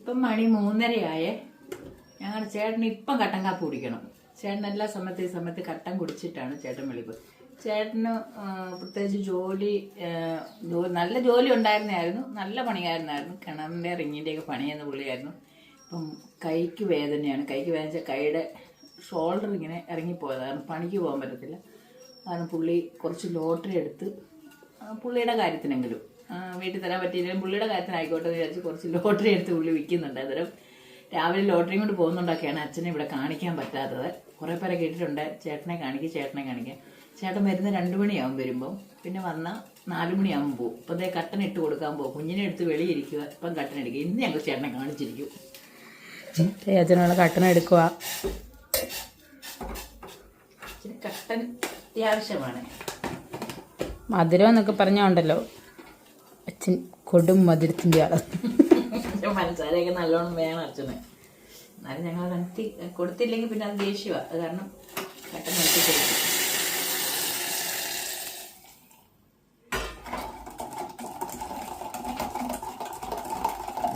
ഇപ്പം മണി 3:30 ഞങ്ങളുടെ ചേട്ടന് ഇപ്പം കട്ടൻ കാപ്പി കുടിക്കണം. ചേട്ടൻ എല്ലാ സമയത്ത് കട്ടൻ കുടിച്ചിട്ടാണ് ചേട്ടൻ വിളിക്കുന്നത്. ചേട്ടന് പ്രത്യേകിച്ച് ജോലി നല്ല ജോലി ഉണ്ടായിരുന്നായിരുന്നു, നല്ല പണിയായിരുന്നായിരുന്നു, കിണറിൻ്റെ റിങ്ങിൻ്റെയൊക്കെ പണിയെന്ന് പുള്ളിയായിരുന്നു. ഇപ്പം കൈക്ക് വേദനയാണ്. കൈക്ക് വേദന കൈയുടെ ഷോൾഡർ ഇങ്ങനെ ഇറങ്ങിപ്പോയതാണ്, പണിക്ക് പോകാൻ പറ്റത്തില്ല. കാരണം പുള്ളി കുറച്ച് ലോട്ടറി എടുത്ത് പുള്ളിയുടെ കാര്യത്തിനെങ്കിലും വീട്ടിൽ തരാൻ പറ്റിയില്ലെങ്കിലും പുള്ളിയുടെ കാര്യത്തിനായിക്കോട്ടെ എന്ന് വിചാരിച്ച് കുറച്ച് ലോട്ടറി എടുത്ത് പുള്ളി വിൽക്കുന്നുണ്ട്. അന്നേരം രാവിലെ ലോട്ടറിയും കൊണ്ട് പോകുന്നുണ്ടൊക്കെയാണ് അച്ഛനെ ഇവിടെ കാണിക്കാൻ പറ്റാത്തത്. കുറേ പേരെ കേട്ടിട്ടുണ്ട്, ചേട്ടനെ കാണിക്കാം. ചേട്ടൻ വരുന്ന 2 മണിയാവും വരുമ്പോൾ, പിന്നെ വന്നാൽ 4 മണിയാകുമ്പോൾ പോകും. ഇപ്പം അതേ കട്ടൻ ഇട്ട് കൊടുക്കാൻ പോകും. കുഞ്ഞിനെ എടുത്ത് വെളിയിരിക്കുക, ഇപ്പം കട്ടൻ എടുക്കുക. ഇന്ന് ഞങ്ങൾ ചേട്ടനെ കാണിച്ചിരിക്കും. ചേച്ചനുള്ള കട്ടൻ എടുക്കുക. കട്ടൻ അത്യാവശ്യമാണ്. മധുരം എന്നൊക്കെ പറഞ്ഞോണ്ടല്ലോ അച്ഛൻ കൊടും മധുരത്തിൻ്റെ ആള്. പഞ്ചസാരയൊക്കെ നല്ലോണം വേണം അച്ഛന്. എന്നാലും ഞങ്ങൾ കണത്തി കൊടുത്തില്ലെങ്കിൽ പിന്നെ അത് ദേഷ്യമാണ്. അത് കാരണം കട്ടൻ നിർത്തി കൊടുക്കും.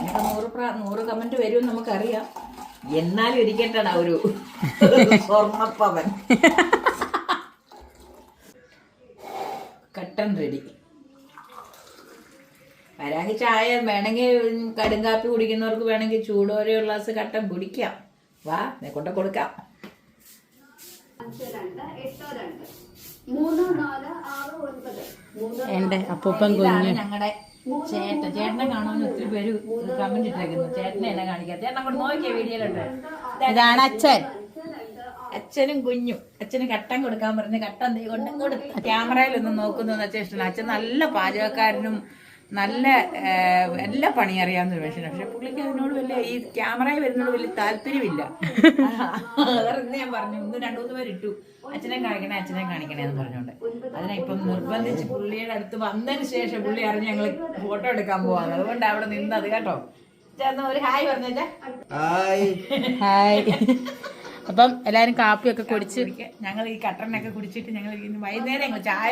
അങ്ങനെയൊക്കെ 100 കമന്റ് വരുമെന്ന് നമുക്കറിയാം. എന്നാലും ഇരിക്കട്ടടാ ഒരു സ്വർണ്ണപ്പവൻ. കട്ടൻ റെഡി. വരാങ്കി ചായ വേണമെങ്കിൽ കടുങ്കാപ്പി കുടിക്കുന്നവർക്ക് വേണമെങ്കിൽ ചൂടോരെ ഒരു ഗ്ലാസ് കട്ടൻ കുടിക്കാം. വാ, കൊണ്ട് കൊടുക്കാം. എന്റെ അപ്പൂപ്പൻ കുഞ്ഞ് ഞങ്ങളുടെ ചേട്ടനെ കാണുമെന്ന് ഒത്തിരി പേര് കമന്റ് ഇട്ടേക്കുന്നു. ചേട്ടനെ എന്നെ കാണിക്കാം. ചേട്ടൻ അങ്ങോട്ട് നോക്കിയ വീഡിയോയിലുണ്ട്. ഇതാണ് അച്ഛൻ. അച്ഛനും കുഞ്ഞും. അച്ഛന് കട്ടൻ കൊടുക്കാൻ പറഞ്ഞ് കട്ടൻ കൊണ്ടും കൊടുത്തു. ക്യാമറയിലൊന്നും നോക്കുന്നതെന്ന് അച്ഛൻ ഇഷ്ടമാണ്. അച്ഛൻ നല്ല പാചകക്കാരനും നല്ല എല്ലാ പണി അറിയാവുന്ന ഒരു മനുഷ്യനാണ്. പക്ഷെ പുള്ളിക്ക് അതിനോട് വലിയ ഈ ക്യാമറയിൽ വരുന്നതിനോട് വലിയ താല്പര്യമില്ല. അതെന്ന് ഞാൻ പറഞ്ഞു. ഇന്ന് 2-3 പേര് ഇട്ടു അച്ഛനെ കാണിക്കണേ എന്ന് പറഞ്ഞോണ്ട്. അതിനെ ഇപ്പം നിർബന്ധിച്ച് പുള്ളിയുടെ അടുത്ത് വന്നതിന് ശേഷം പുള്ളി അറിഞ്ഞ് ഞങ്ങൾ ഫോട്ടോ എടുക്കാൻ പോവാണ്. അതുകൊണ്ട് അവിടെ നിന്നത് കേട്ടോ. ചേർന്ന് ഒരു ഹായ് പറഞ്ഞേച്ചാ. ഹായ്. അപ്പം എല്ലാരും കാപ്പിയൊക്കെ കുടിച്ച് ഞങ്ങൾ ഈ കട്ടനൊക്കെ കുടിച്ചിട്ട് ഞങ്ങൾ വൈകുന്നേരം ഞങ്ങൾ ചായ